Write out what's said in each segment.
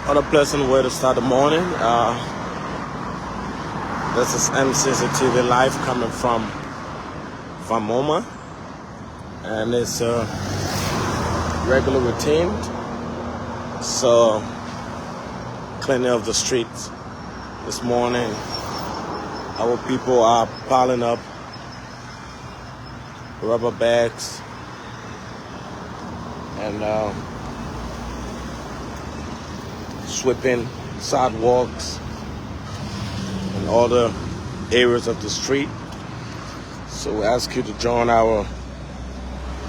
What a pleasant way to start the morning. This is MCC TV Live coming from Moma, and it's a regular routine. So, cleaning of the streets this morning. Our people are piling up rubber bags and sweeping sidewalks and all the areas of the street. So we ask you to join our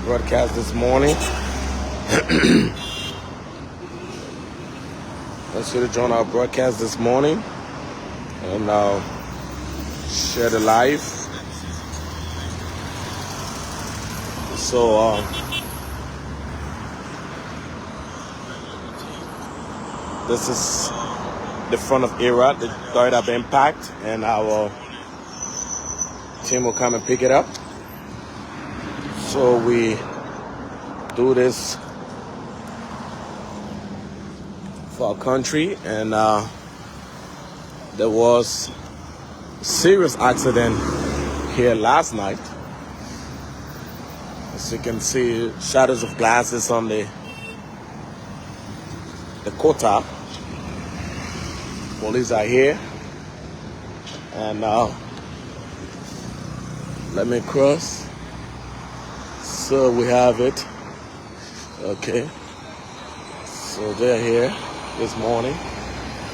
broadcast this morning. Ask you to join our broadcast this morning and share the live. So this is the front of ERA. The dirt have been packed, and our team will come and pick it up. So we do this for our country, and there was a serious accident here last night. As you can see, shadows of glasses on the quota. Police are here, and let me cross. So we have it. Okay. So they're here this morning.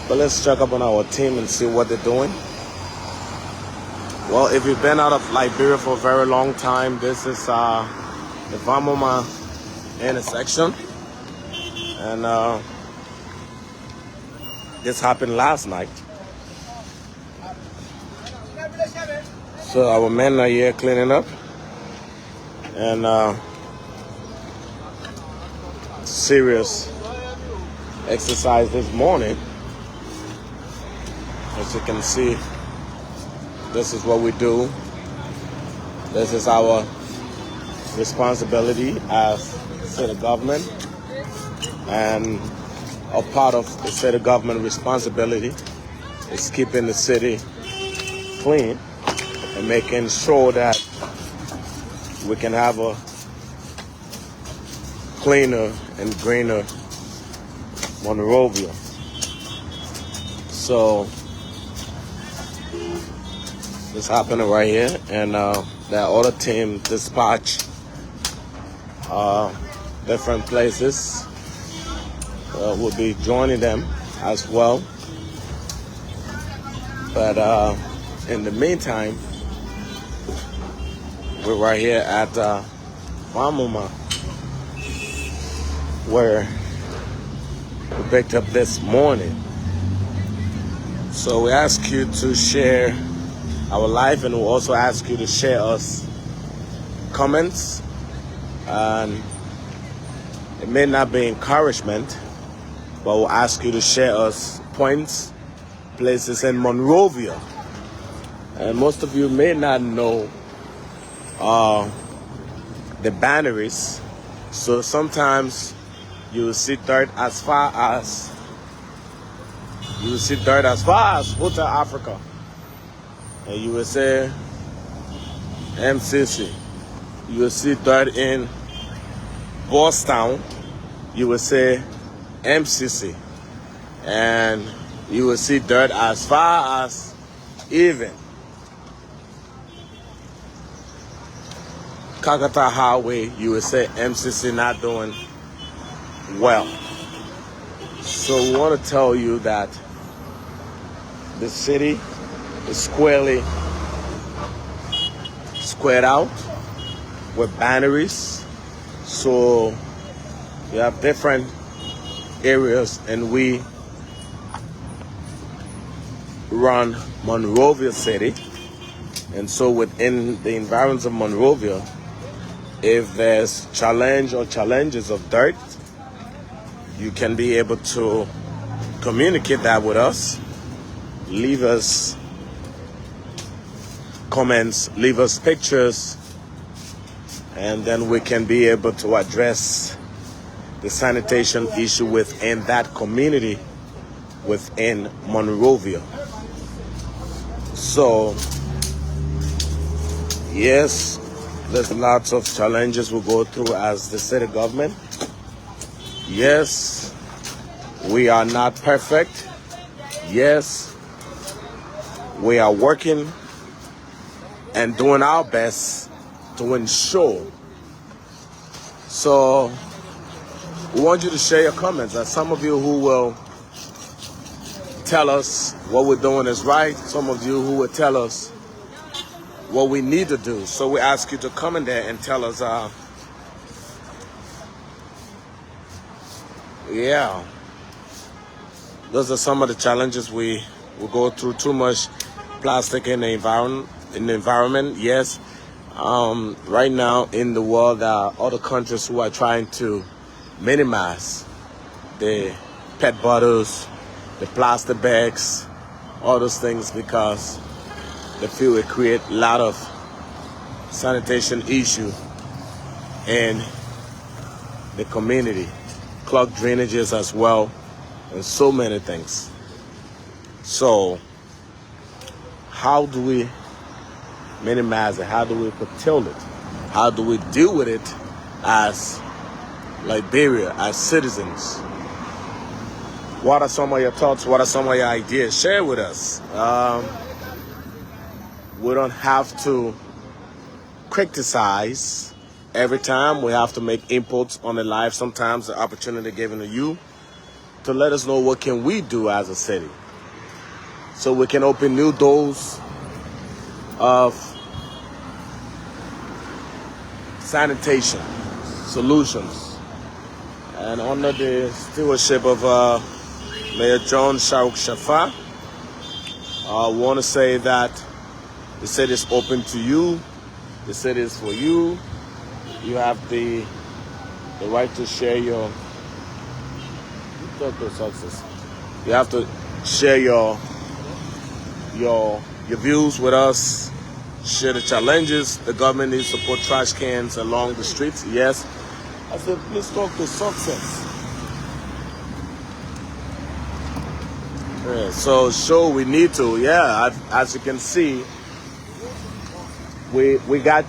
But let's check up on our team and see what they're doing. Well, if you've been out of Liberia for a very long time, this is the Vamoma intersection, and this happened last night. So our men are here cleaning up, and serious exercise this morning. As you can see, this is what we do. This is our responsibility as city government, and a part of the city government responsibility is keeping the city clean and making sure that we can have a cleaner and greener Monrovia. So this happening right here, and there are other teams dispatched different places. We'll be joining them as well. But in the meantime, we're right here at Vamoma, where we picked up this morning. So we ask you to share our live, and we'll also ask you to share us comments. And it may not be encouragement, but we'll ask you to share us points, places in Monrovia. And most of you may not know the boundaries. So sometimes you will see dirt as far as Hotel Africa. And you will say MCC. You will see dirt in Boston. You will say MCC, and you will see dirt as far as even Kakata Highway. You will say MCC not doing well. So we want to tell you that the city is squared out with boundaries. So you have different areas, and we run Monrovia City. And so within the environs of Monrovia, if there's challenges of dirt, you can be able to communicate that with us. Leave us comments, leave us pictures, and then we can be able to address the sanitation issue within that community within Monrovia. So, yes, there's lots of challenges we go through as the city government. Yes, we are not perfect. Yes, we are working and doing our best to ensure. So we want you to share your comments. There's some of you who will tell us what we're doing is right. Some of you who will tell us what we need to do. So we ask you to come in there and tell us, yeah, those are some of the challenges we go through. Too much plastic in the environment. Yes. Right now in the world, there are other countries who are trying to minimize the PET bottles, the plastic bags, all those things, because they feel it create a lot of sanitation issue in the community, clogged drainages as well, and so many things. So how do we minimize it? How do we curtail it? How do we deal with it as Liberia, as citizens? What are some of your thoughts? What are some of your ideas? Share with us. We don't have to criticize every time. We have to make inputs on the life. Sometimes the opportunity given to you to let us know what can we do as a city, so we can open new doors of sanitation solutions. And under the stewardship of Mayor John Shauk Shafa, I want to say that the city is open to you. The city is for you. You have the right to share your success. You have to share your views with us. Share the challenges. The government needs to put trash cans along the streets. Yes. I said, let's talk to success. Yeah, so sure, we need to. Yeah, as you can see, we got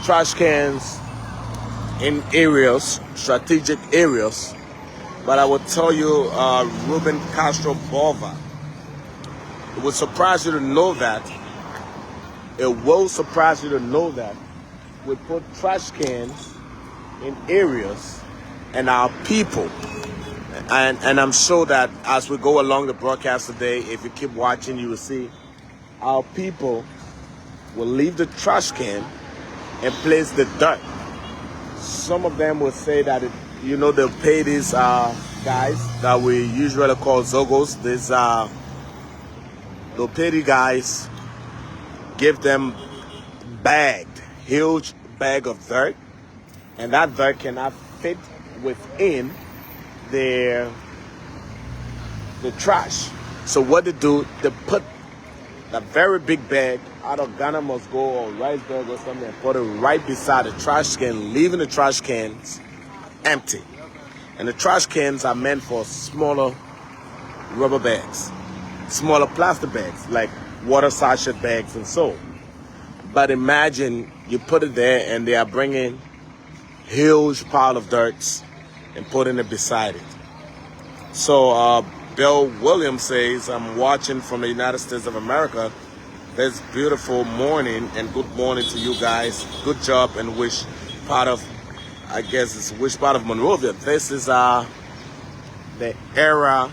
trash cans in areas, strategic areas. But I will tell you, Ruben Castro Bova, it would surprise you to know that. It will surprise you to know that we put trash cans in areas, and our people, and I'm sure that as we go along the broadcast today, if you keep watching, you will see our people will leave the trash can and place the dirt. Some of them will say that they'll pay these guys that we usually call Zogos. They'll pay the guys, give them huge bag of dirt, and that dirt cannot fit within the trash. So what they do, they put a very big bag out of Ghana Must Go or rice bag or something and put it right beside the trash can, leaving the trash cans empty. And the trash cans are meant for smaller rubber bags, smaller plastic bags, like water sachet bags and so. But imagine you put it there and they are bringing huge pile of dirt and putting it beside it. So Bill Williams says, I'm watching from the United States of America. This beautiful morning, and good morning to you guys. Good job, and which part of Monrovia. This is the Era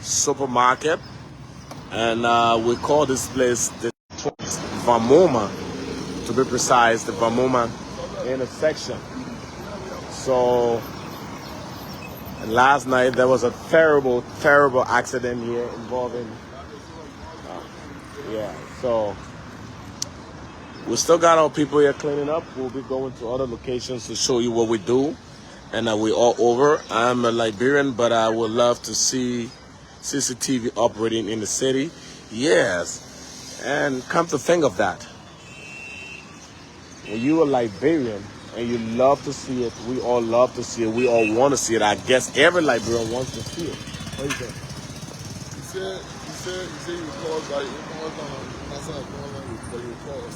supermarket, and we call this place the Vamoma, to be precise, the Vamoma intersection. So, and last night there was a terrible accident here involving so we still got our people here cleaning up. We'll be going to other locations to show you what we do, and we're all over. I'm a Liberian, but I would love to see CCTV operating in the city. Yes, and come to think of that, when you are Liberian and you love to see it, we all love to see it. We all want to see it. I guess every Liberian wants to see it. What do you think? say you called by you called but you called.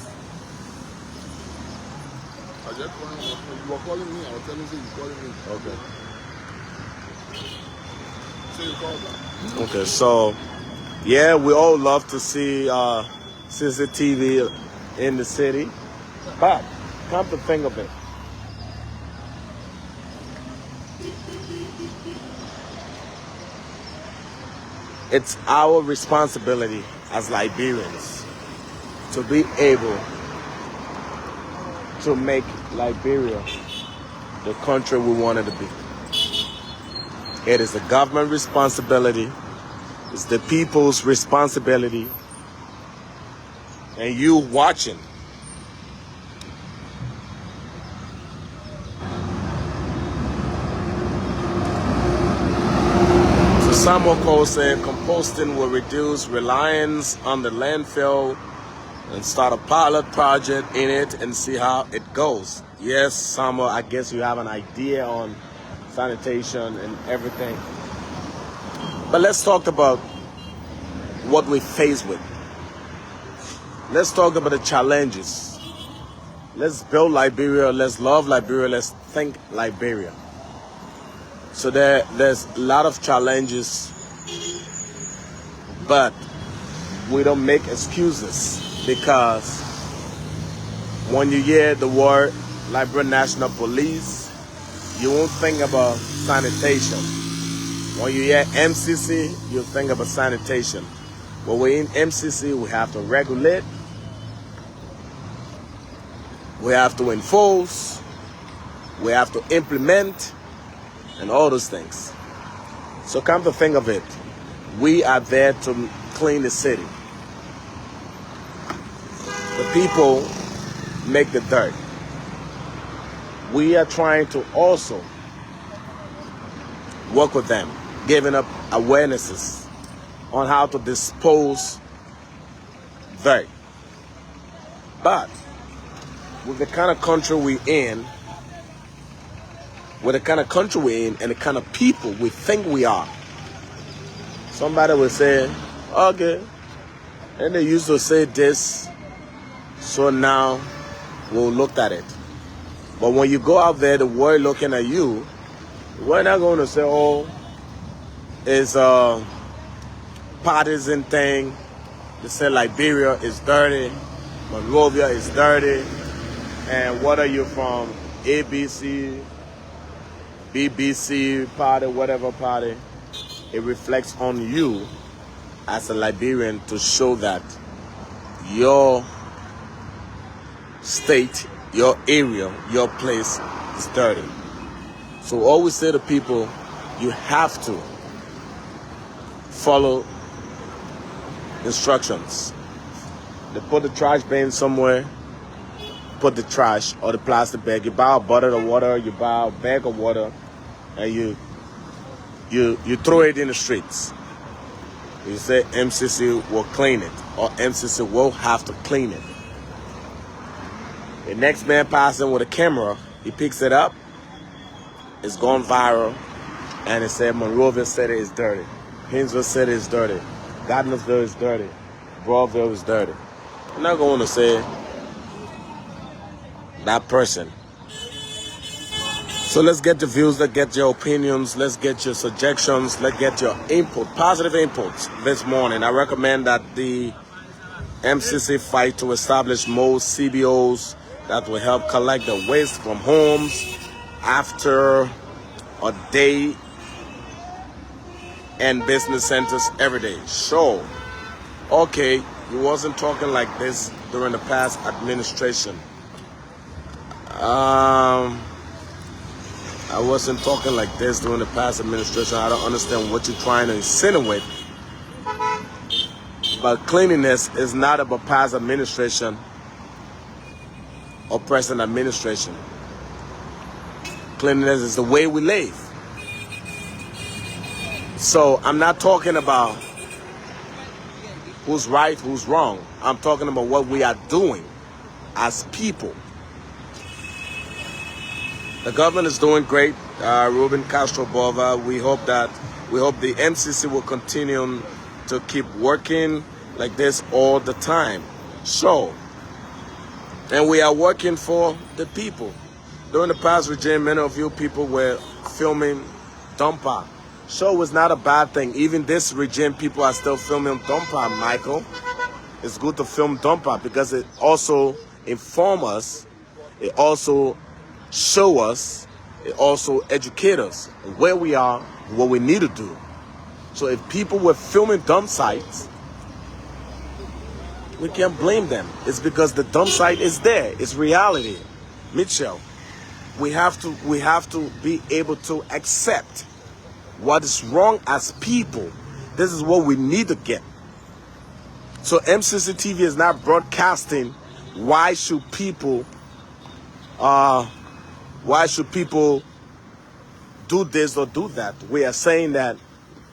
I just want to you were calling me, I was telling you calling me. Okay. So you called back. Okay, so yeah, we all love to see CCTV in the city, but come to think of it, it's our responsibility as Liberians to be able to make Liberia the country we want it to be. It is the government responsibility, it's the people's responsibility, and you watching. So Samuel said composting will reduce reliance on the landfill and start a pilot project in it and see how it goes. Yes, Samuel, I guess you have an idea on sanitation and everything. But let's talk about what we face with. Let's talk about the challenges. Let's build Liberia, let's love Liberia, let's think Liberia. So there's a lot of challenges, but we don't make excuses, because when you hear the word Liberia National Police, you won't think about sanitation. When you hear MCC, you think about sanitation. When we're in MCC, we have to regulate, we have to enforce, we have to implement, and all those things. So come to think of it, we are there to clean the city. The people make the dirt. We are trying to also work with them, giving up awarenesses on how to dispose dirt. But with the kind of country we're in, and the kind of people we think we are, somebody will say, okay, and they used to say this, so now we'll look at it. But when you go out there, the world looking at you, we're not going to say, oh, it's a partisan thing. They say Liberia is dirty, Monrovia is dirty, and what are you from? ABC, BBC party, whatever party. It reflects on you as a Liberian to show that your state, your area, your place is dirty. So always say to people, you have to follow instructions. They put the trash bin somewhere, put the trash or the plastic bag. You buy a bottle of water, you buy a bag of water, and you throw it in the streets. You say MCC will clean it, or MCC will have to clean it. The next man passing with a camera, he picks it up, it's gone viral, and it said Monrovia City is dirty, Hinsville City is dirty, Gardnersville is dirty, Broadville is dirty. I'm not going to say that person. So let's get your views, let's get your opinions, let's get your suggestions, let's get your input, positive inputs this morning. I recommend that the MCC fight to establish more CBOs that will help collect the waste from homes after a day and business centers every day. Sure. Okay, you wasn't talking like this during the past administration. I wasn't talking like this during the past administration. I don't understand what you're trying to insinuate. But cleanliness is not about past administration or present administration. Cleanliness is the way we live. So I'm not talking about who's right, who's wrong. I'm talking about what we are doing as people. The government is doing great. Ruben Castro Bova, we hope the MCC will continue to keep working like this all the time. So, and we are working for the people. During the past regime, many of you people were filming dumper. Show was not a bad thing. Even this regime, people are still filming dumper, Michael. It's good to film dumper because it also informs us, it also shows us, it also educates us where we are, what we need to do. So if people were filming dump sites, we can't blame them. It's because the dump site is there. It's reality. Mitchell, we have to be able to accept what is wrong as people. This is what we need to get. So MCC TV is not broadcasting why should people do this or do that. We are saying that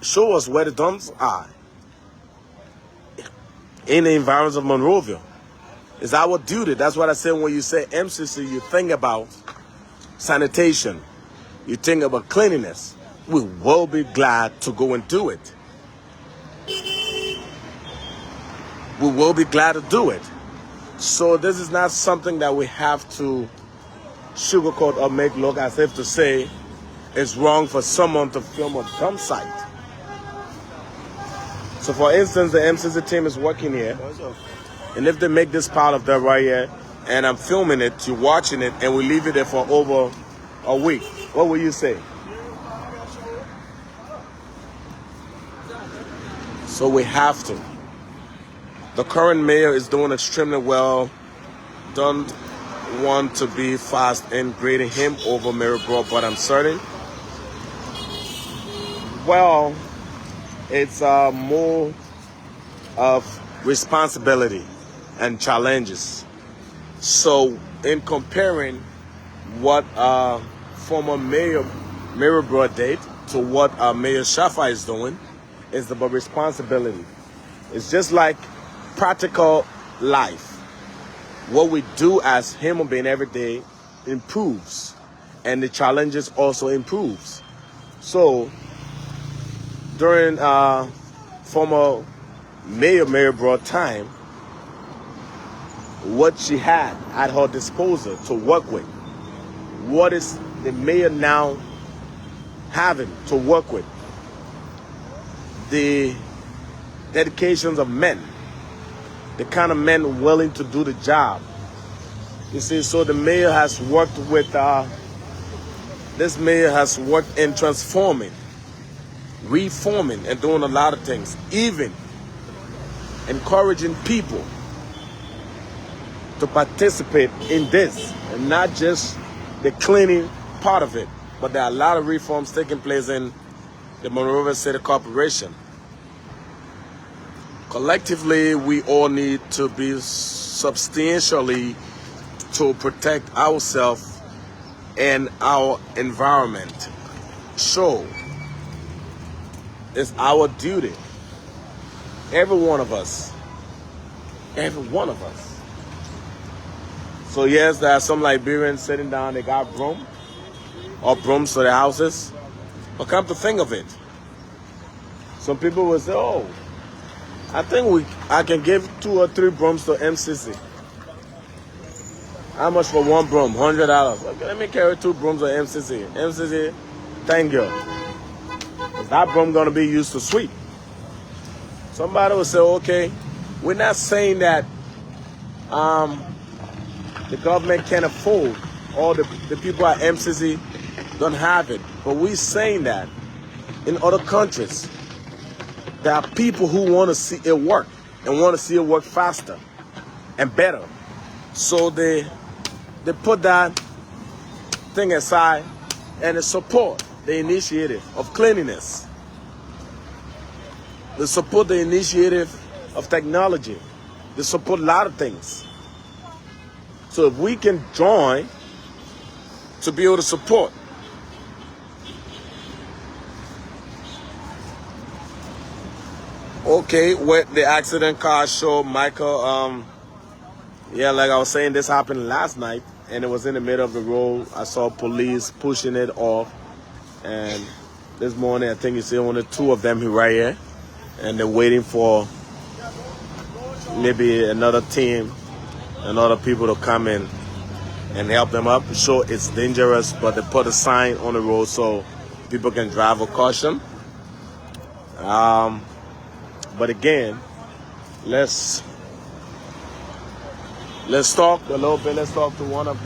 show us where the dumps are in the environs of Monrovia. It's our duty. That's what I said. When you say MCC, you think about sanitation, you think about cleanliness. We will be glad to go and do it. We will be glad to do it. So this is not something that we have to sugarcoat or make look as if to say it's wrong for someone to film a dump site. So for instance, the MCC team is working here, and if they make this part of that right here, and I'm filming it, you're watching it, and we leave it there for over a week, what will you say? So we have to. The current mayor is doing extremely well. Don't want to be fast in grading him over Mary Broad, but I'm certain. Well, it's more of responsibility and challenges. So in comparing what former Mayor Mary Broad did to what Mayor Shafa is doing, it's about responsibility. It's just like practical life. What we do as human beings every day improves, and the challenges also improves. So during former Mayor Mary Broad time, what she had at her disposal to work with, what is the mayor now having to work with? The dedications of men, the kind of men willing to do the job. You see, so the mayor has worked with, this mayor has worked in transforming, reforming, and doing a lot of things, even encouraging people to participate in this, and not just the cleaning part of it, but there are a lot of reforms taking place in the Monrovia City Corporation. Collectively, we all need to be substantially to protect ourselves and our environment. So, it's our duty, every one of us. So yes, there are some Liberians sitting down, they got broom or brooms to their houses. But come to think of it, some people will say, oh, I think I can give 2 or 3 brooms to MCC. How much for one broom? $100. Okay, let me carry 2 brooms to MCC. MCC, thank you. Is that broom going to be used to sweep? Somebody will say, okay, we're not saying that the government can't afford, or the people at MCC don't have it. But we're saying that in other countries, there are people who want to see it work and want to see it work faster and better. So they put that thing aside and they support the initiative of cleanliness. They support the initiative of technology. They support a lot of things. So if we can join to be able to support, okay, with the accident car show, Michael, yeah, like I was saying, this happened last night, and it was in the middle of the road. I saw police pushing it off, and this morning, I think you see only 2 of them right here. and they're waiting for maybe another team and other people to come in and help them up. Sure, it's dangerous, but they put a sign on the road so people can drive with caution. But again, let's talk a little bit. Let's talk to one of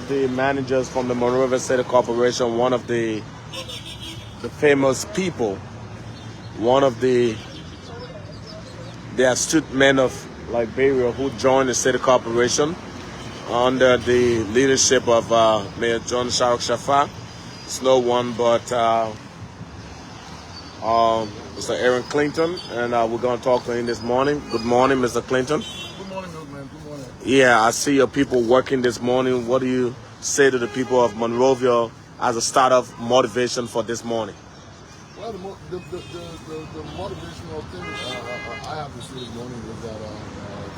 the managers from the Monrovia City Corporation, one of the famous people, one of the astute men of Liberia who joined the city corporation under the leadership of Mayor John Sharok Shafa. It's no one but Mr. Aaron Clinton, and we're going to talk to him this morning. Good morning, Mr. Clinton. Good morning, Milkman. Good morning. Yeah, I see your people working this morning. What do you say to the people of Monrovia as a start of motivation for this morning? Well, the motivational thing I have to say this morning is that,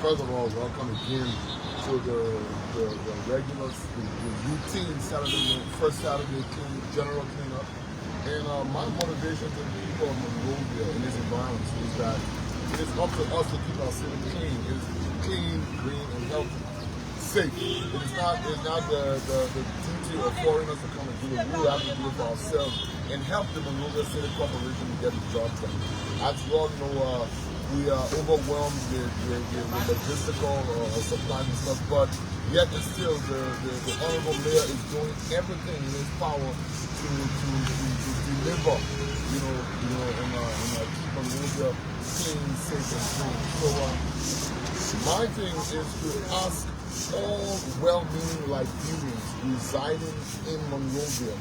first of all, welcome again to the regular, the routine first Saturday general cleanup. And my motivation to the people of Monrovia in this environment is that it is up to us to keep our city clean. It is clean, green, and healthy. Safe. It's not the duty of foreigners to come and do it. We have to do it for ourselves and help the Monrovia City Corporation to get the job done. As you all know, we are overwhelmed with logistical supplies and stuff, but yet and still the Honorable Mayor is doing everything in his power to deliver, and keep Monrovia clean, safe, and clean. So my thing is to ask all well-meaning Liberians residing in Monrovia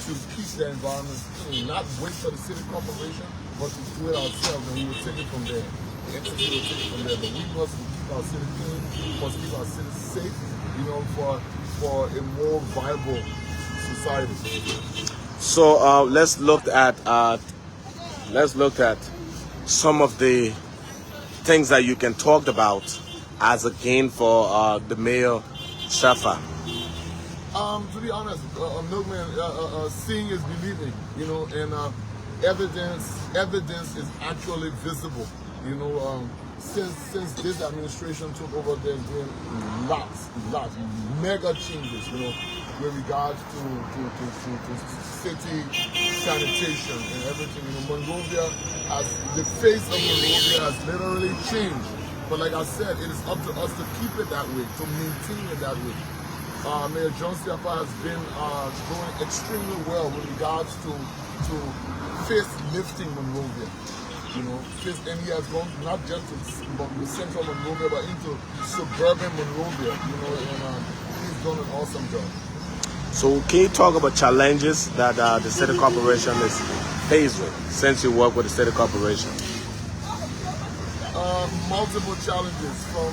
to keep the environment clean, not wait for the city corporation, but to do it ourselves, and we will take it from there. The entity will take it from there, but we must keep our city clean, we must keep our city safe, for a more viable society. So let's look at some of the things that you can talk about as a gain for the Mayor Shafa. To be honest, Milkman, seeing is believing, and evidence is actually visible, since this administration took over, there's been lots, mega changes, with regards to city sanitation and everything. Monrovia the face of Monrovia has literally changed. But like I said, it is up to us to keep it that way, to maintain it that way. Mayor John Shafa has been doing extremely well with regards to facelifting Monrovia. And he has gone not just to central Monrovia, but into suburban Monrovia. And he's done an awesome job. So can you talk about challenges that the city corporation is faced with since you work with the city corporation? Multiple challenges from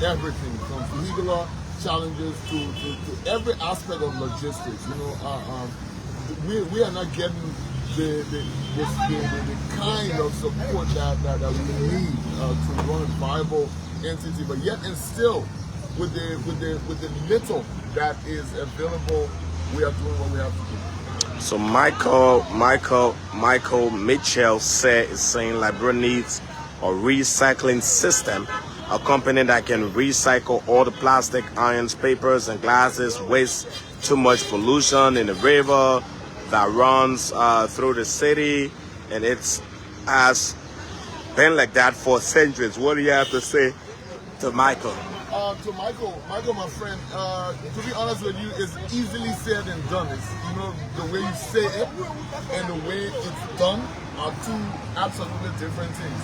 everything, from legal challenges to every aspect of logistics. We are not getting the kind of support that we need to run a viable entity, but yet and still with the little that is available, we are doing what we have to do. So Michael Mitchell is saying Liberia needs a recycling system, a company that can recycle all the plastic, irons, papers, and glasses, waste too much pollution in the river that runs through the city, and it's has been like that for centuries. What do you have to say to Michael? To Michael, my friend, to be honest with you, it's easily said and done. It's, the way you say it and the way it's done are two absolutely different things.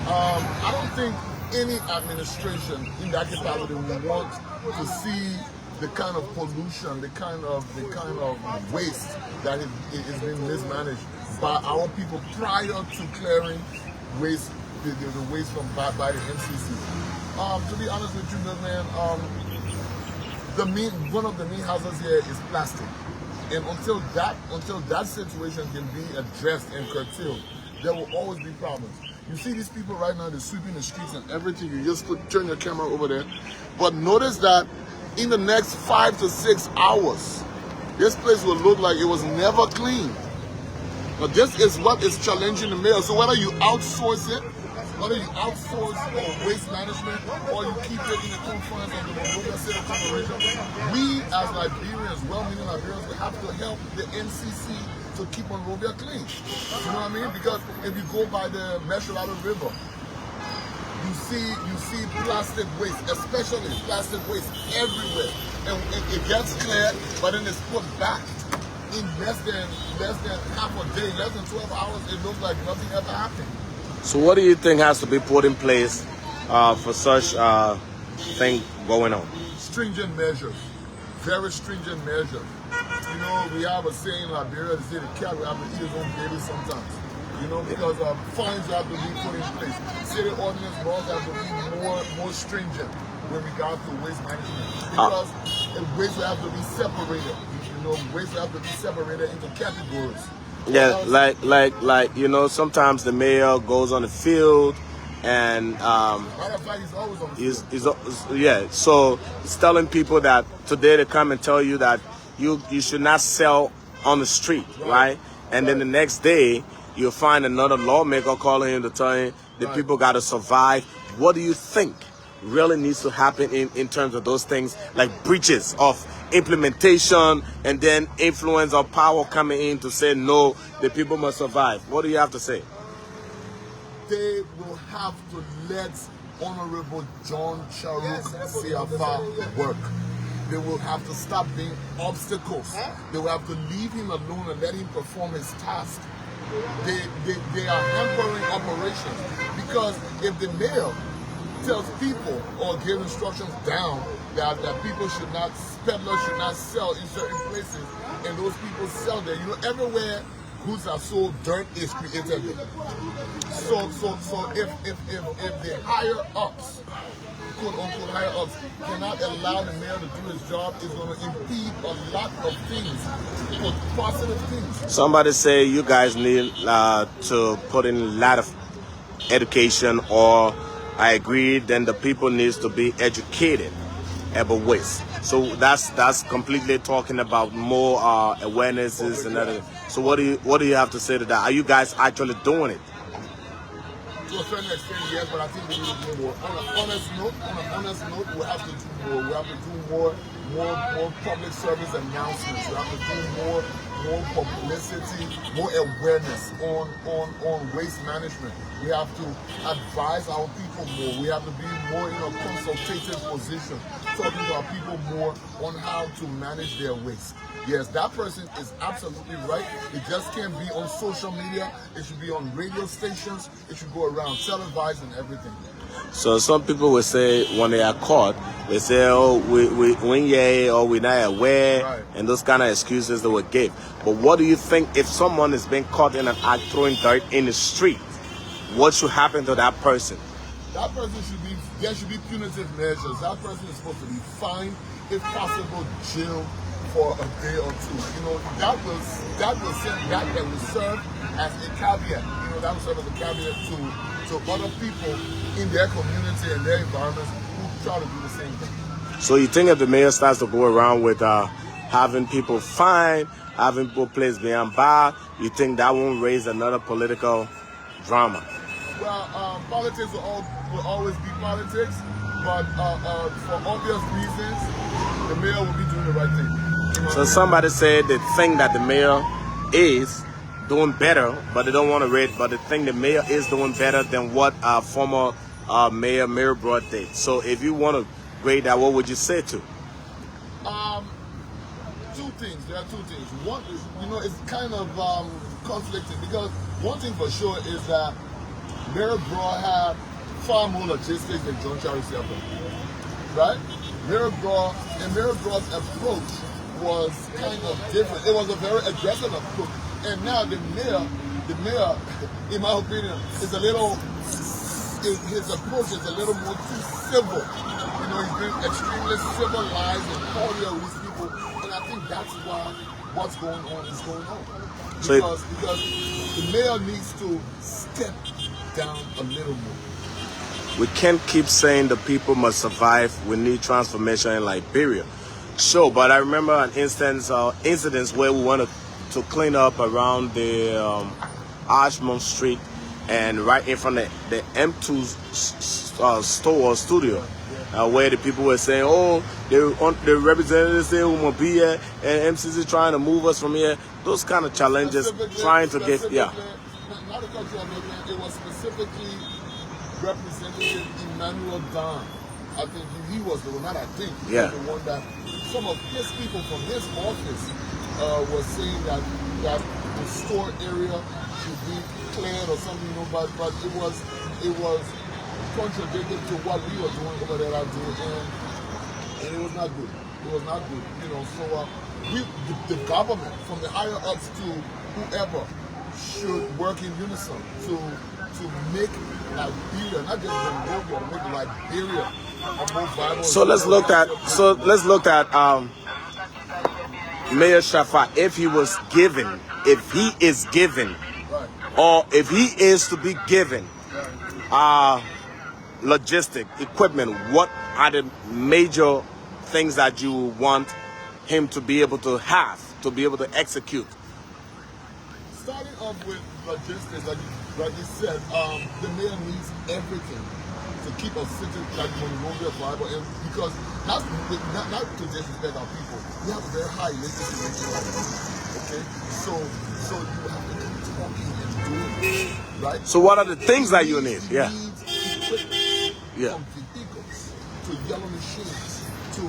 I don't think any administration in that capacity would want to see the kind of pollution, the kind of waste that is being mismanaged by our people prior to clearing waste, the waste from by the MCC. To be honest with you, man, one of the main hazards here is plastic, and until that situation can be addressed and curtailed, there will always be problems. You see these people right now, they're sweeping the streets and everything. You just turn your camera over there, but notice that in the next 5 to 6 hours, this place will look like it was never cleaned. But this is what is challenging the mayor. So whether you outsource it, whether you outsource waste management or you keep it in the confines of the Monrovia City Corporation, we as Liberians, well-meaning Liberians, we have to help the NCC to keep Monrovia clean. You know what I mean? Because if you go by the Monrovia River, you see plastic waste, especially plastic waste everywhere, and it gets cleared, but then it's put back in less than half a day, less than 12 hours. It looks like nothing ever happened. So what do you think has to be put in place for such thing going on? Stringent measures, very stringent measures. You know, we have a saying in Liberia, they say the cat will have to eat his own baby sometimes. You know, because fines have to be put in place. City ordinance laws have to be more stringent with regard to waste management. Because waste will have to be separated. You know, waste will have to be separated into categories. Yeah, like you know, sometimes the mayor goes on the field and matter of fact, he's always on the field. Yeah, so it's telling people that today they come and tell you that you should not sell on the street, right? And then the next day you'll find another lawmaker calling him to tell him the people got to survive. What do you think really needs to happen in terms of those things, like breaches of implementation and then influence or power coming in to say, no, the people must survive? What do you have to say? They will have to let Honorable John Charuk CFA work. They will have to stop being obstacles. They will have to leave him alone and let him perform his task. They are hampering operations, because if the mayor tells people or gives instructions down that people should not, peddlers should not sell in certain places, and those people sell there, you know, everywhere goods are sold, dirt is created there. So if the higher ups, quote unquote higher ups, cannot allow the mayor to do his job, it's going to impede a lot of things, positive things. Somebody say you guys need to put in a lot of education, or I agree, then the people needs to be educated about waste. So that's completely talking about more awarenesses and other. So what do you have to say to that? Are you guys actually doing it? To a certain extent, yes, but I think we need to do more. On an honest note, we have to do more. We have to do more public service announcements. We have to do more publicity, more awareness on waste management. We have to advise our people more. We have to be more in a consultative position, talking to our people more on how to manage their waste. Yes, that person is absolutely right. It just can't be on social media. It should be on radio stations. It should go around televised and everything. So some people will say when they are caught, they say, oh, we or we're not aware, and those kind of excuses they would give. But what do you think if someone is being caught in an act throwing dirt in the street? What should happen to that person? That person there should be punitive measures. That person is supposed to be fined, if possible, jail for a day or two. You know, that will serve as a caveat. You know, that will serve as a caveat to other people in their community and their environments who try to do the same thing. So you think if the mayor starts to go around with having people fined, having people placed behind bars, you think that won't raise another political drama? Well, politics will always be politics, but for obvious reasons, the mayor will be doing the right thing. So somebody said they think that the mayor is doing better, but they don't want to rate, but they think the mayor is doing better than what former Mayor Broad did. So if you want to grade that, what would you say to? Two things. There are two things. One is, you know, it's kind of conflicting, because one thing for sure is that Mayor Broad had far more logistics than John Charles Seffer, right? Mayor Broad's approach was kind of different. It was a very aggressive approach. And now the mayor, in my opinion, his approach is a little more too civil. You know, he's being extremely civilized and cordial with these people. And I think that's why what's going on is going on. Because the mayor needs to step down a little more. We can't keep saying the people must survive. We need transformation in Liberia. Sure, but I remember an incident where we went to clean up around the Ashmont Street and right in front of the M2 store or studio, where the people were saying, oh, the representatives say we won't be here, and MCC trying to move us from here. Those kind of challenges, trying to get, yeah. Not a country, it was specifically Representative Emmanuel Don. I think he was the one, not I think, he was the one that some of his people from his office was saying that the store area should be cleared or something, you know, but it was contradicted to what we were doing over there and it was not good. It was not good, you know. So the government, from the higher ups to whoever, should work in unison to make Liberia, not just Monrovia, to make Liberia a more viable. So let's look at Mayor Shafa, if he was given, if he is given, right, or if he is to be given logistic equipment, what are the major things that you want him to be able to have, to be able to execute? Starting off with logistics, like you said, the mayor needs everything to keep a city like Monrovia viable, and because not to disrespect our people, we have a very high literacy rate, okay? So you have to keep talking and doing it, right? So what are the things that you need? Yeah. From vehicles to yellow machines to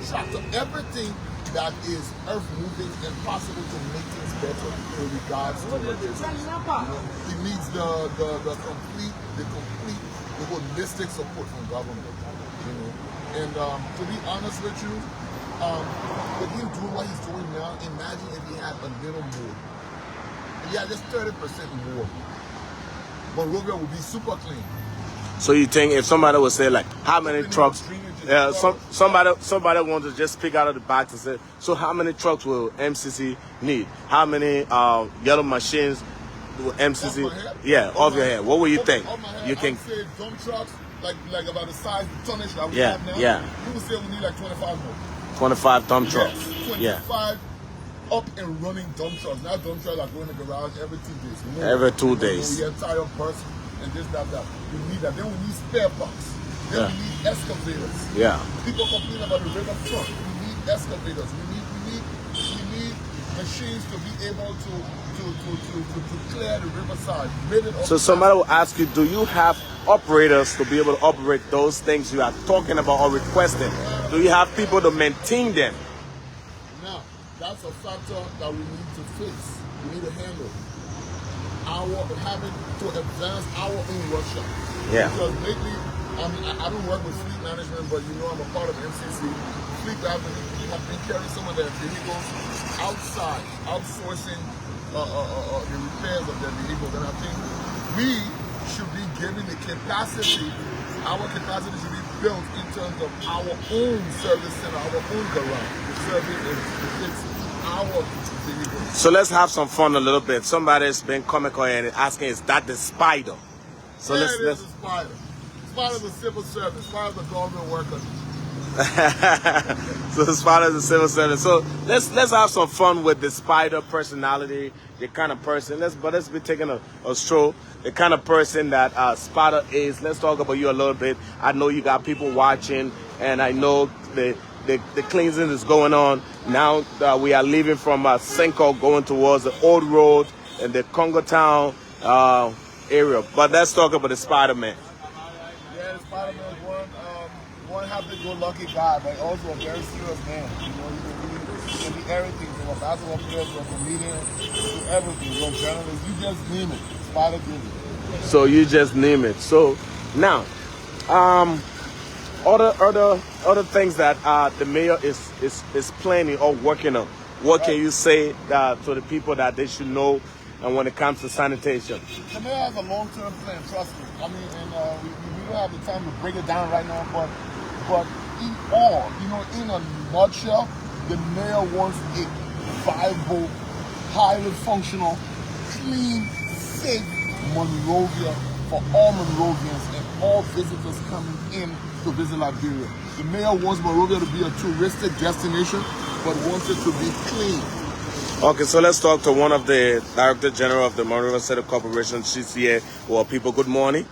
tractor, everything that is earth moving and possible to make things better in regards to logistics. You know, he needs the complete, the holistic support from government. You know, and to be honest with you, with him doing what he's doing now, imagine if he had a little more. If he had just 30% more, Monrovia would be super clean. So you think if somebody would say like, how many trucks? Somebody wants to just speak out of the box and say, so how many trucks will MCC need? How many yellow machines will MCC? Off your head. What will you think? You think? I would say dump trucks, like about the size, the tonnage that we have now. You would say we need like 25 more. 25 dump trucks. Yes, 25 up and running dump trucks. Not dump trucks that go in the garage every 2 days. No, every 2 days. We have tire bursts and this, that. We need that. Then we need spare parts. Then we need excavators. People complain about the riverfront. We need excavators. We need machines to be able to clear the riverside. So somebody will ask you, do you have operators to be able to operate those things you are talking about or requesting? Do you have people to maintain them? Now, that's a factor that we need to fix. We need to handle. Having to advance our own workshop. Because lately, I mean, I don't work with fleet management, but you know I'm a part of MCC. Fleet management have been carrying some of their vehicles outside, outsourcing the repairs of their vehicles. And I think we should be given the capacity, our capacity should be built in terms of our own service center, our own garage. The service is our vehicles. So let's have some fun a little bit. Somebody's been comical and asking, is that the Spider? So let's the Spider. Spider's a civil service. Spider's a government worker. So the Spider's a civil service. So let's have some fun with the Spider personality, the kind of person. Let's be taking a stroll. The kind of person that Spider is. Let's talk about you a little bit. I know you got people watching, and I know the cleansing is going on. Now we are leaving from Senko going towards the old road and the Congo Town area. But let's talk about the Spider-Man. Yeah, the Spider-Man is one happy-go-lucky guy, but also a very serious man. You know, he can be everything, from a basketball player to a comedian to everything. You're a journalist, you just name it. Spider did it. So you just name it. So now, other things that the mayor is planning or working on. What can you say to the people that they should know? And when it comes to sanitation, the mayor has a long-term plan. Trust me. I mean, and we don't have the time to break it down right now. But in all, you know, in a nutshell, the mayor wants a viable, highly functional, clean, safe Monrovia for all Monrovians and all visitors coming in to visit Liberia. The mayor wants Monrovia to be a touristic destination, but wants it to be clean. Okay, so let's talk to one of the Director General of the Monrovia City Corporation. She's here. Well, people, good morning.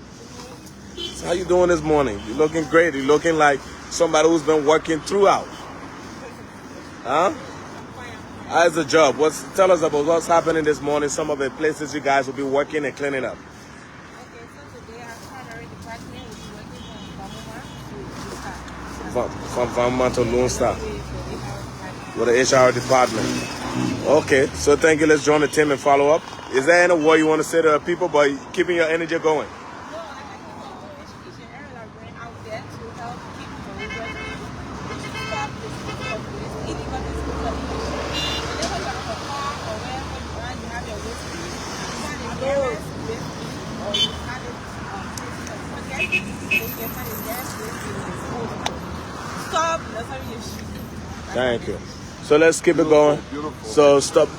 So how you doing this morning? You're looking great. You're looking like somebody who's been working throughout. Huh? How's the job? Tell us about what's happening this morning, some of the places you guys will be working and cleaning up. Okay, so today our primary department is working from From Vamma to Lone Star with the HR department. Okay, so thank you. Let's join the team and follow up. Is there any word you want to say to people, but keeping your energy going? No, I think it's all education areas are going out there to help keep the residents stop this illegal discrimination. Whenever you're on a car or wherever you are, you have your waste. You find a gas waste or you have it forget you can find a gas waste in the school. Stop, that's how you shoot. Thank you. So let's keep it going. Beautiful. So stop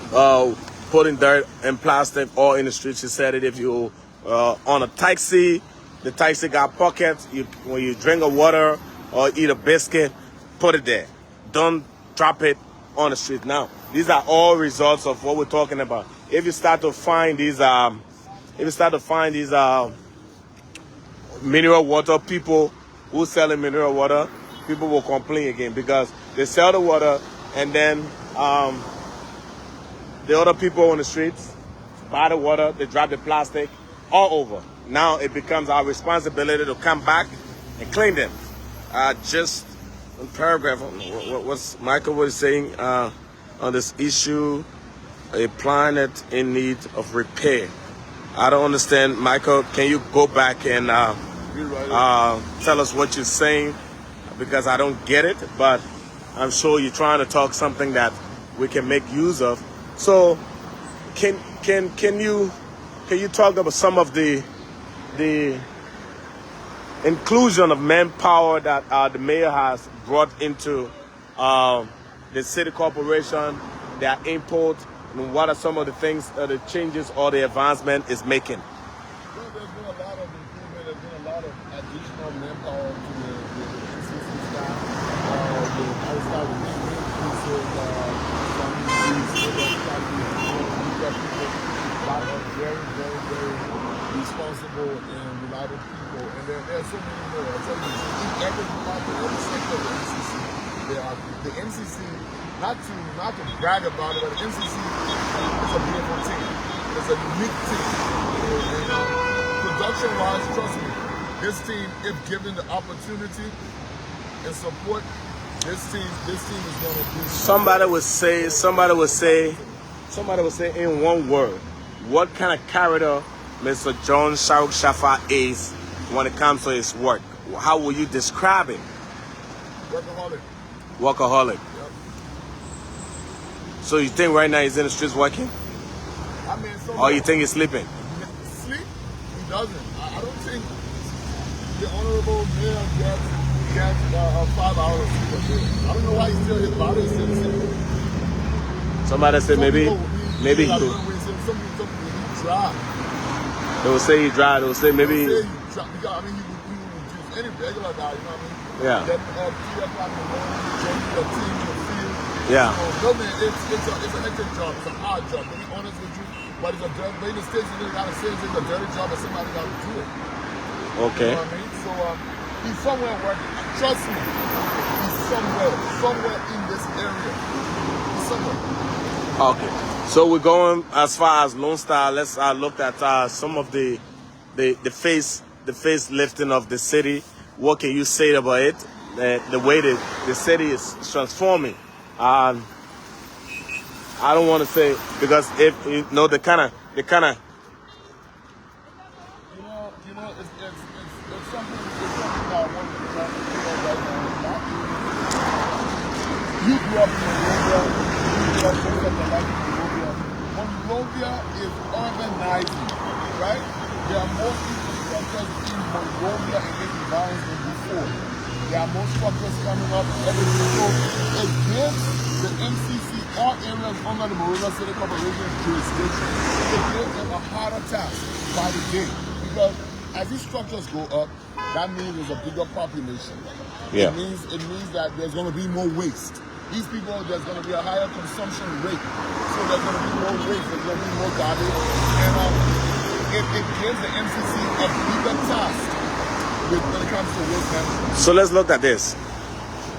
putting dirt and plastic all in the streets. You said it. If you on a taxi, the taxi got pockets. When you drink a water or eat a biscuit, put it there. Don't drop it on the street. Now, these are all results of what we're talking about. If you start to find these, mineral water, people who selling mineral water, people will complain again because they sell the water. And then the other people on the streets buy the water, they drop the plastic all over. Now it becomes our responsibility to come back and clean them. Just one paragraph, what's Michael was saying on this issue, a planet in need of repair. I don't understand. Michael, can you go back and tell us what you're saying? Because I don't get it, but I'm sure you're trying to talk something that we can make use of. So, can you talk about some of the inclusion of manpower that the mayor has brought into the city corporation, their input, and what are some of the things, the changes or the advancement is making? Well, there's been a lot of improvement. There's been a lot of additional manpower to the NCC staff. I started with increases a lot of very, very, very responsible and reliable people. And there's so many more. I tell you, in every department, every sector of the NCC, the NCC, not to brag about it, but the NCC is a beautiful team. It's a unique team. And production-wise, trust me, this team, if given the opportunity and support, this team is going to do. Somebody would say in one word, what kind of character Mr. John Shauk Shafa is when it comes to his work? How will you describe it? Workaholic. Yep. So you think right now he's in the streets working? I mean, Or you think he's sleeping? Sleep? He doesn't. I don't think the honorable mayor gets 5 hours of sleep a day. I don't know why he's still his body is still the same. Somebody said maybe he could. He drive. They will say he drive. They will say maybe. Say he drive. Because, I mean, you would use any regular guy, you know what I mean? Yeah. Then 3 o'clock in the morning, join the team in the field. Yeah. So, no, man, it's a hectic job. It's a hard job. To be honest with you, but it's a dirty. But in the States, you gotta say it's a dirty job, but somebody gotta do it. Okay. You know what I mean? So he's somewhere working. Trust me, he's somewhere in this area. He's somewhere. Okay. So we're going as far as Lone Star. Let's look at some of the face lifting of the city. What can you say about it? The way the city is transforming. I don't want to say because if you know the kind of. You know, it's something that I want to talk about right now. You grew up in Monrovia. You grew up in Monrovia. Monrovia is urbanizing, right? There are more infrastructures in Monrovia and its environs than before. There are more structures coming up every day. So it gives the MCC, all areas under the Monrovia City Corporation jurisdiction, it gives them a harder task by the day. Because as these structures go up, that means there's a bigger population. Yeah. It means that there's going to be more waste. these people, there's going to be a higher consumption rate. So there's going to be more waste, there's going to be more garbage. And it gives the MCC a bigger task when it comes to waste management. So let's look at this.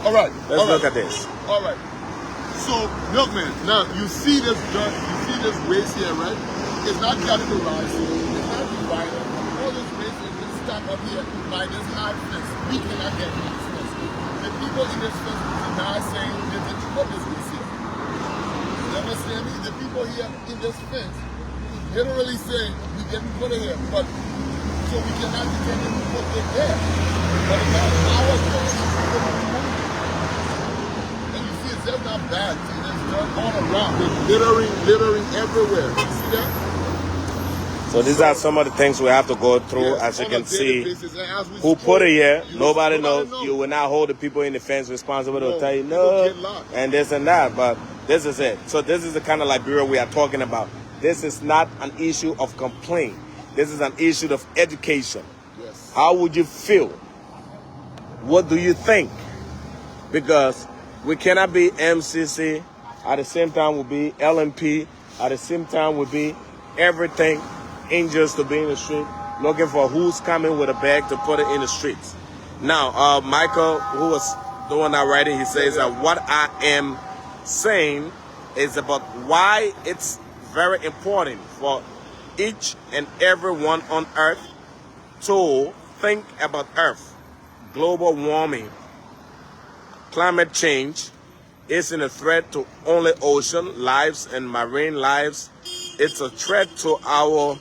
All right. Let's look at this. All right. So, Milkman, now you see this dirt, you see this waste here, right? It's not categorized, it's not divided. All this waste is just stacked up here by this high fence. We cannot get in this fence. The people in this fence are now saying that the what is this here? You understand me? The people here in this fence literally saying we didn't put it here, but so we cannot determine who put it there. But it's not our choice to put it in. And you see it's just not bad. See, there's dirt all around. It's littering everywhere. You see that? So these are some of the things we have to go through. As you can see, who put it here, nobody knows. You will not hold the people in the fence responsible to tell you no, and this and that. But this is it. So this is the kind of Liberia we are talking about. This is not an issue of complaint. This is an issue of education. Yes. How would you feel? What do you think? Because we cannot be MCC, at the same time we'll be LMP, at the same time we'll be everything. Angels to be in the street, looking for who's coming with a bag to put it in the streets. Now, Michael, who was doing that writing, he says that what I am saying is about why it's very important for each and everyone on Earth to think about Earth. Global warming, climate change isn't a threat to only ocean lives and marine lives. It's a threat to our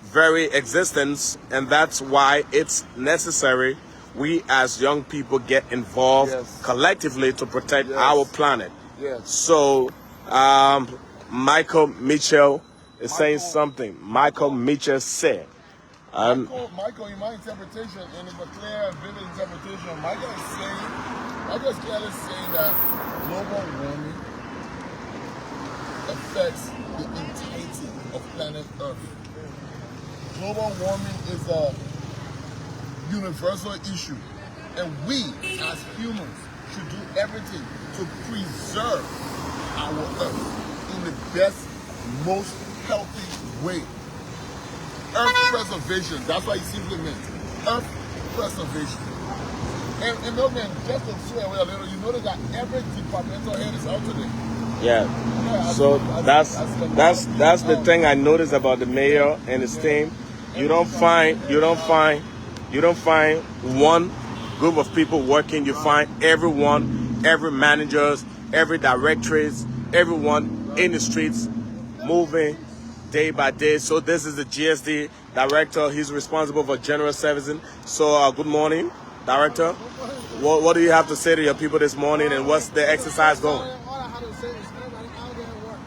very existence, and that's why it's necessary we as young people get involved collectively to protect our planet. So Michael Mitchell is saying something. Michael Mitchell said, Michael, in my interpretation, and it's a clear and vivid interpretation, Michael is clearly saying that global warming affects the entirety of planet Earth. Global warming is a universal issue, and we as humans should do everything to preserve our Earth in the best, most healthy way. Earth preservation, that's what he simply meant. Earth preservation. And Milton, just to swear away a little, you notice that every departmental head is out today. Yeah. So that's the thing I noticed about the mayor and his team. You don't find one group of people working. You find everyone, every managers, every directors, everyone in the streets moving day by day. So this is the GSD director. He's responsible for general servicing. So good morning, director. What do you have to say to your people this morning, and what's the exercise going? All I have to say is everybody out there at work.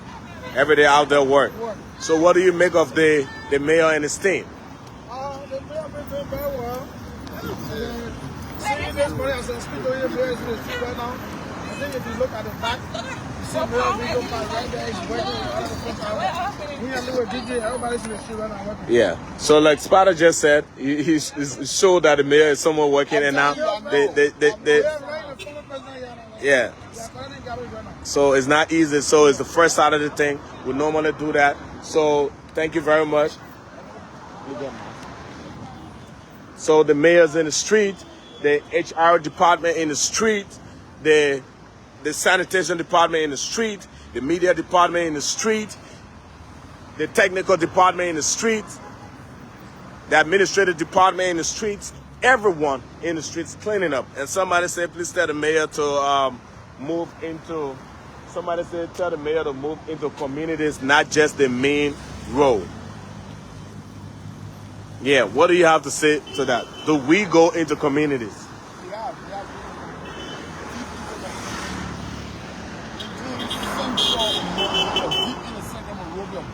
Every day out there work. So what do you make of the mayor and his team? The mayor been doing very well. Seeing this morning as I speak to you, mayor is in the street right now. I think if you look at the back, you see Mayor Rico right there. He's working with all the front hours. We have little DJ. Everybody's in the street right now working. Yeah. So like Spada just said, he showed that the mayor is somewhere working, and now yeah. So it's not easy. So it's the first side of the thing. We normally do that. So thank you very much. So the mayor's in the street, the HR department in the street, the sanitation department in the street, the media department in the street, the technical department in the street, the administrative department in the streets, everyone in the streets cleaning up. And somebody said, please tell the mayor to move into communities, not just the main road. Yeah, what do you have to say to that? Do we go into communities?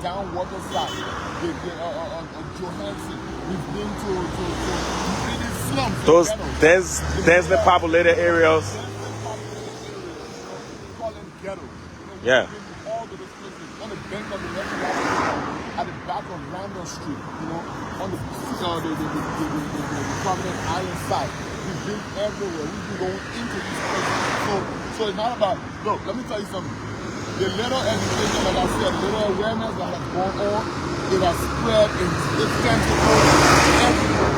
Down water side, Johansson. We've been to many slums. Those densely populated areas. We call them ghettos. Yeah. All of those places on the bank of the river, at the back of Randall Street, on the prominent island side. We've been everywhere. We've been going into these places. So So it's not about, look, let me tell you something. The little education, like I said, little awareness that has gone on, it has spread its tentacles everywhere.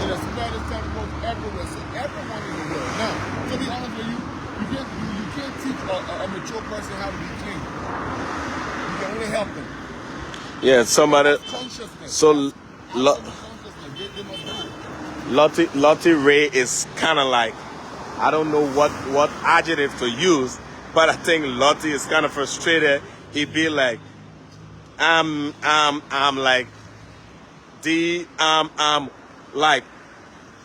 It has spread its tentacles everywhere. So everyone is aware. Now, to be honest with you, you can't teach a mature person how to be clean. You can only help them. Yeah, somebody. So, Lottie Ray is kind of like, I don't know what adjective to use, but I think Lottie is kind of frustrated. He'd be like, I'm like like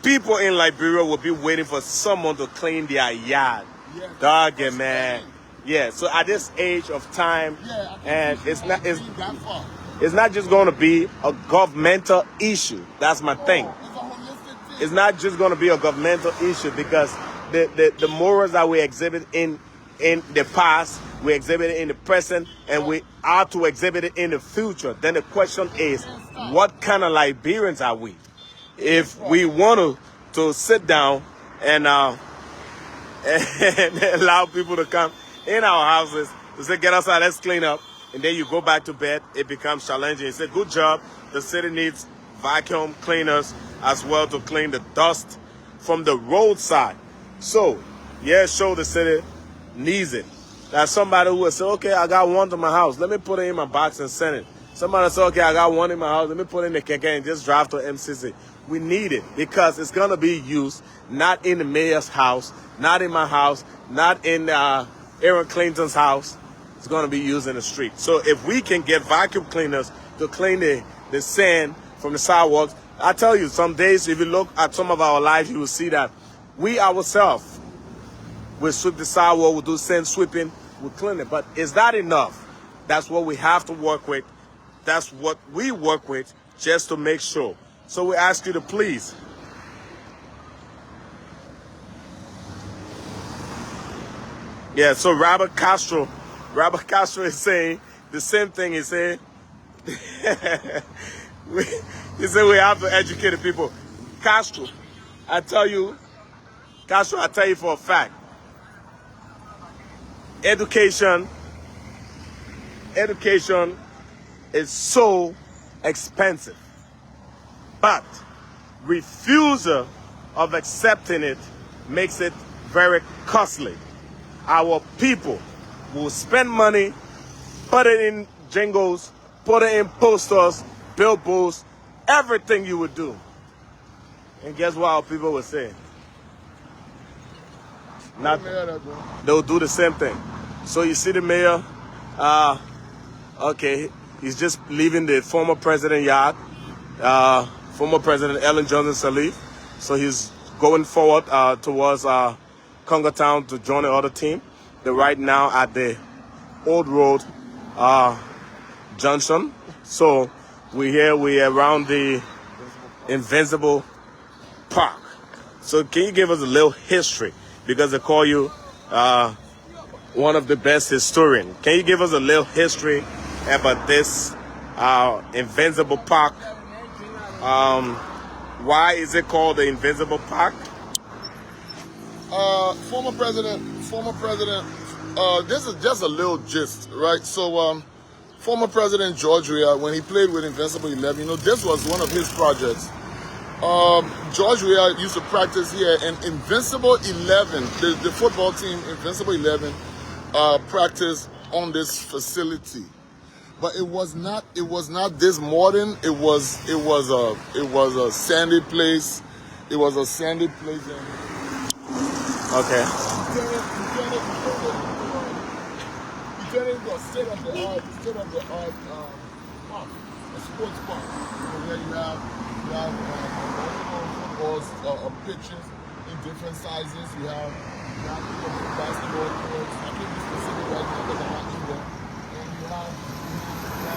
people in Liberia will be waiting for someone to clean their yard. Yeah, dog, man. Yeah. So at this age of time, and it's not just going to be a governmental issue. That's my thing. It's not just going to be a governmental issue because the morals that we exhibit in the past, we exhibit it in the present, and we are to exhibit it in the future. Then the question is, what kind of Liberians are we? If we want to sit down and allow people to come in our houses to say, get outside, let's clean up, and then you go back to bed, it becomes challenging. You say, good job. The city needs vacuum cleaners as well to clean the dust from the roadside. So, yeah, sure, the city needs it. That's somebody who will say, okay, I got one to my house. Let me put it in my box and send it. Somebody say, okay, I got one in my house. Let me put it in the keke and just drive to MCC. We need it because it's going to be used not in the mayor's house, not in my house, not in Aaron Clinton's house. It's going to be used in the street. So if we can get vacuum cleaners to clean the sand from the sidewalks, I tell you, some days, if you look at some of our lives, you will see that we ourselves will sweep the sidewalk, we'll do sand sweeping, we'll clean it. But is that enough? That's what we have to work with. That's what we work with just to make sure. So we ask you to please. Yeah, so Robert Castro is saying the same thing. He said, he said we have to educate the people. Castro, I tell you for a fact, education is so expensive, but refusal of accepting it makes it very costly. Our people will spend money, put it in jingles, put it in posters, billboards, everything you would do. And guess what our people will say? Nothing. They'll do the same thing. So you see the mayor, okay, he's just leaving the former president yard, former President Ellen Johnson Sirleaf. So he's going forward towards Congo Town to join the other team. They're right now at the Old Road Junction. So we're around the Invincible Park. So can you give us a little history? Because they call you one of the best historians. Can you give us a little history about this Invincible Park? Why is it called the Invincible Park? Former president, this is just a little gist, right? So, former President George Weah, when he played with Invincible 11, this was one of his projects. George Weah used to practice here, and Invincible 11, the football team, Invincible 11, practiced on this facility. But it was not this modern. It was a sandy place. It was a sandy place. Okay. You turn it into a state-of-the-art park, a sports park, where you have football pitches in different sizes. You have basketball courts. I can't be specific right now because I'm not in there. And you have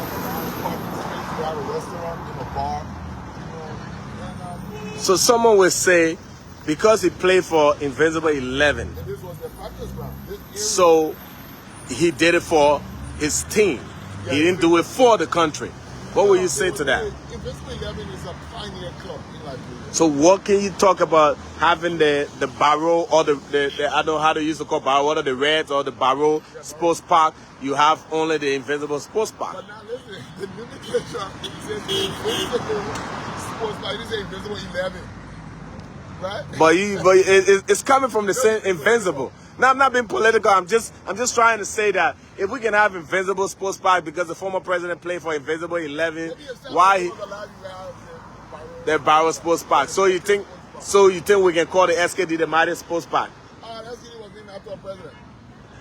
a parking space. You have a restaurant, a bar. So someone will say, because he played for Invincible 11, this was their practice ground. So he did it for his team. He didn't do it for the country. What will you say to that? Invisible 11 is a pioneer club in Liberia. So what can you talk about having the Barrow or the I don't know how they used to call Barrow, whether the Reds or the Barrow Sports Park? You have only the Invincible Sports Park. But now listen, the nomenclature says Invincible Sports Park. It is Invisible 11. Right? But it's coming from the same Invincible. Now I'm not being political. I'm just trying to say that if we can have Invincible Sports Park because the former president played for Invincible 11, why the Barrow Sports Park? So you think we can call the SKD the Mighty Sports Park? SKD was named after a president.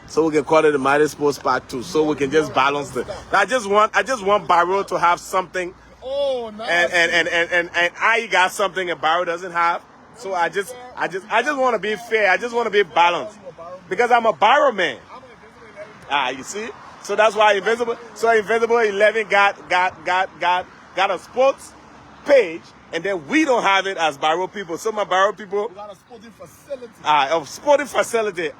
So we can call it the Mighty Sports Park too. So we can just balance the. I just want Barrow to have something. Oh, nice. And I got something and Barrow doesn't have. So I just want to be fair. I just want to be balanced. Because I'm a Barrow man. You see? So that's why Invincible 11 got a sports page, and then we don't have it as Barrow people. So my Barrow people, we got a sporting facility. A sporting facility.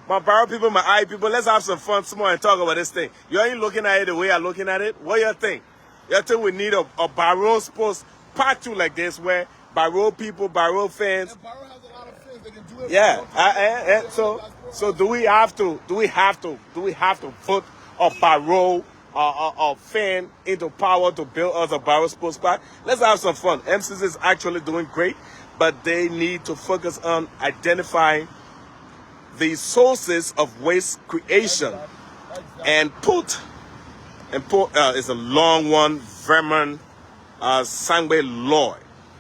My Barrow people, my I people, let's have some fun tomorrow and talk about this thing. You ain't looking at it the way I'm looking at it. What you think? You think we need a Barrow sports park too like this where Barrow people, Barrow fans. And Barrow has a lot of fans. They can do it. Yeah. So do we have to put a Barrow a fan into power to build us a Barrow sports park? Let's have some fun. MCC is actually doing great, but they need to focus on identifying the sources of waste creation and put it's a long one, Vermont Sangbe Lloyd.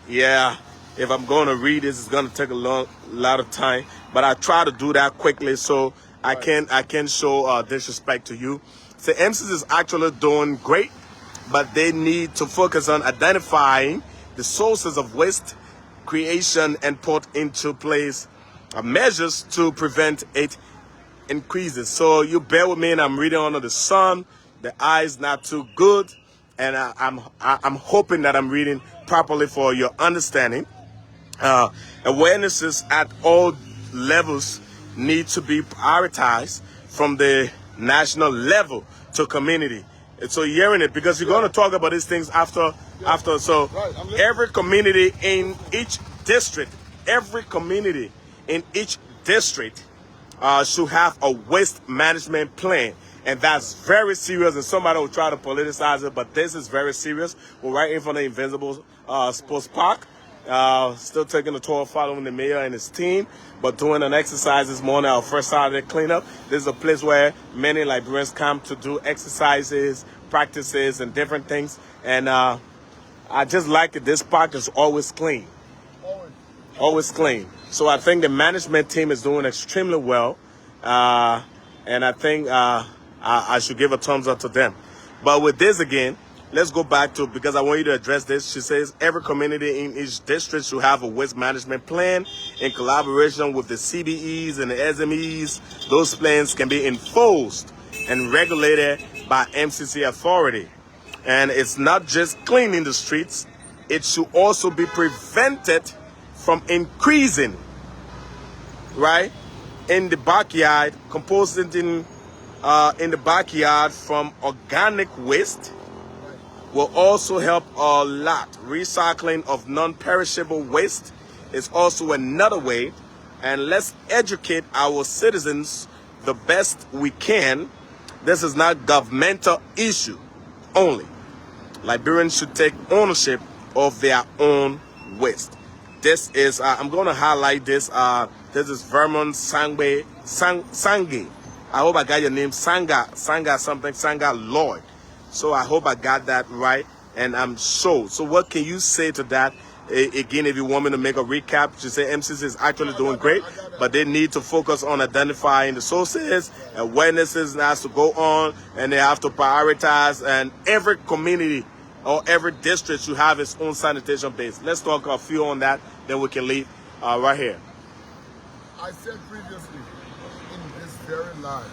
Yeah, if I'm going to read this, it's going to take a lot of time. But I try to do that quickly so I can show disrespect to you. So MCC is actually doing great, but they need to focus on identifying the sources of waste creation and put into place measures to prevent it increases. So you bear with me, and I'm reading under the sun. The eye's not too good, and I'm hoping that I'm reading properly for your understanding. Awarenesses at all levels need to be prioritized from the national level to community. And so you're hearing it because you're going to talk about these things after. So every community in each district, should have a waste management plan. And that's very serious, and somebody will try to politicize it, but this is very serious. We're right in front of the Invincible Sports Park. Still taking the tour, following the mayor and his team, but doing an exercise this morning, our first Saturday cleanup. This is a place where many Liberians come to do exercises, practices, and different things. And I just like it. This park is always clean. Always clean. So I think the management team is doing extremely well. And I think I should give a thumbs up to them. But with this again, let's go back to, because I want you to address this. She says every community in each district should have a waste management plan in collaboration with the CBEs and the SMEs. Those plans can be enforced and regulated by MCC authority. And it's not just cleaning the streets. It should also be prevented from increasing, right? In the backyard, composting in the backyard from organic waste will also help a lot. Recycling of non-perishable waste is also another way. And let's educate our citizens the best we can. This is not governmental issue only. Liberians should take ownership of their own waste. This is, I'm going to highlight this. This is Vermont Sange. I hope I got your name. Sanga Lloyd. So I hope I got that right. And I'm sure. So what can you say to that? Again, if you want me to make a recap, to say MCC is actually doing great, but they need to focus on identifying the sources. Awarenesses has to go on, and they have to prioritize. And every community or every district should have its own sanitation base. Let's talk a few on that, then we can leave right here. I said previously in this very line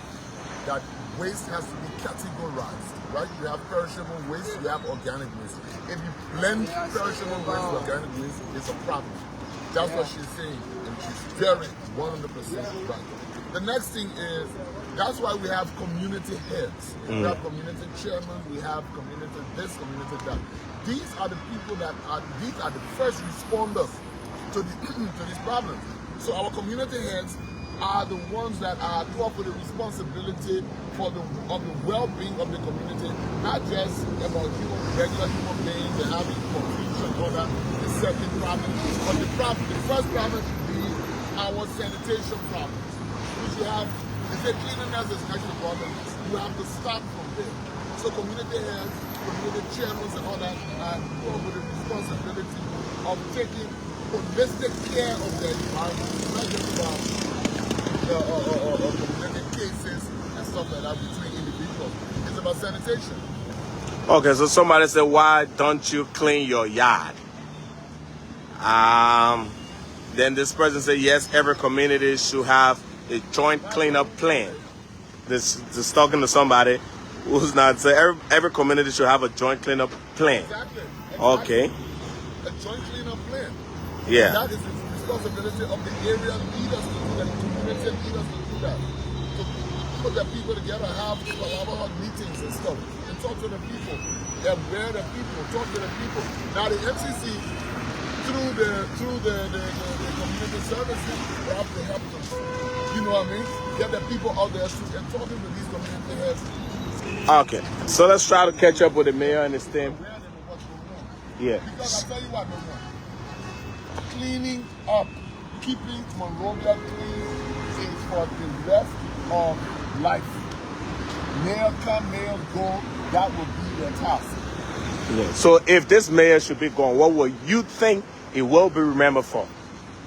that waste has to be categorized, right? You have perishable waste, you have organic waste. If you blend perishable waste with organic waste, it's a problem. That's what she's saying, and she's very 100% right. The next thing is, that's why we have community heads. We have community chairmen, we have community this, community that. These are the people that are, these are the first responders to these problems. So our community heads are the ones that are up with the responsibility for the well-being of the community, not just about regular human beings and having completion and all that, the second problem. But the first problem should be our sanitation problems. Which you have, if say cleanliness is next to problem, you have to start from there. So community heads, community chairmen and all that are up with the responsibility of taking holistic care of the environment, not just about community cases and stuff like that between individuals. It's about sanitation. Okay, so somebody said, why don't you clean your yard? Then this person said, yes, every community should have a joint cleanup plan. This is talking to somebody who's not saying every community should have a joint cleanup plan. Exactly. Okay. A joint cleanup plan. Yeah. That is the responsibility of the area leaders to do that, the community leaders to do that. To put the people together, have meetings and stuff, and talk to the people, aware the people, talk to the people. Now the MCC, through the community services, they have to help them. You know what I mean? Get the people out there and talking to these community heads. Okay, so let's try to catch up with the mayor and his team. Yeah. Because I tell you what, cleaning up, keeping Monrovia clean is for the rest of life. Mayor come, mayor go, that will be their task. Yeah. So if this mayor should be gone, what will you think it will be remembered for?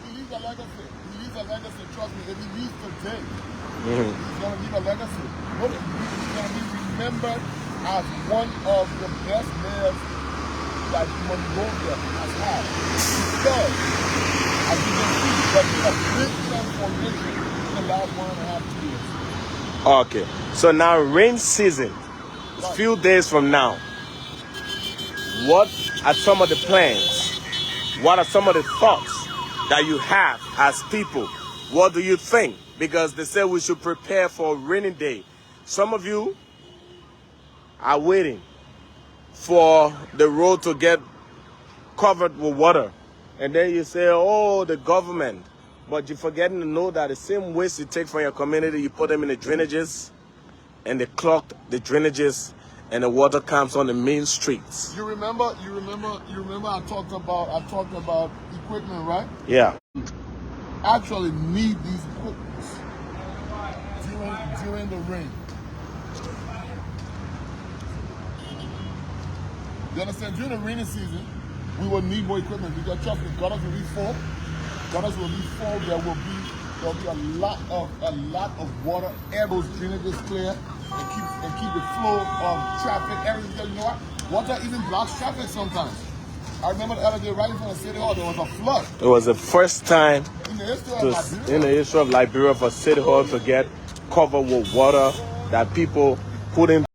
He leaves a legacy. He leaves a legacy, trust me. If he leaves today, he's going to leave a legacy. He's going to be remembered as one of the best mayors that Monrovia has had. Because, as you can see, there's been a big transformation in the last 1.5 years. Okay, so now rain season, a few days from now, what are some of the plans? What are some of the thoughts that you have as people? What do you think? Because they say we should prepare for a rainy day. Some of you are waiting for the road to get covered with water. And then you say, oh, the government. But you're forgetting to know that the same waste you take from your community, you put them in the drainages, and they clog the drainages, and the water comes on the main streets. You remember I talked about equipment, right? Yeah. Actually need these equipment during the rain. You understand? During the rainy season, we will need more equipment because trust me, gutters will be full. Gutters will be full. There'll be a lot of water. Air those drainages clear and keep the flow of traffic. Everything. You know what? Water even blocks traffic sometimes. I remember the other day right in front of City Hall, there was a flood. It was the first time in the history of Liberia for City Hall to get covered with water that people put in.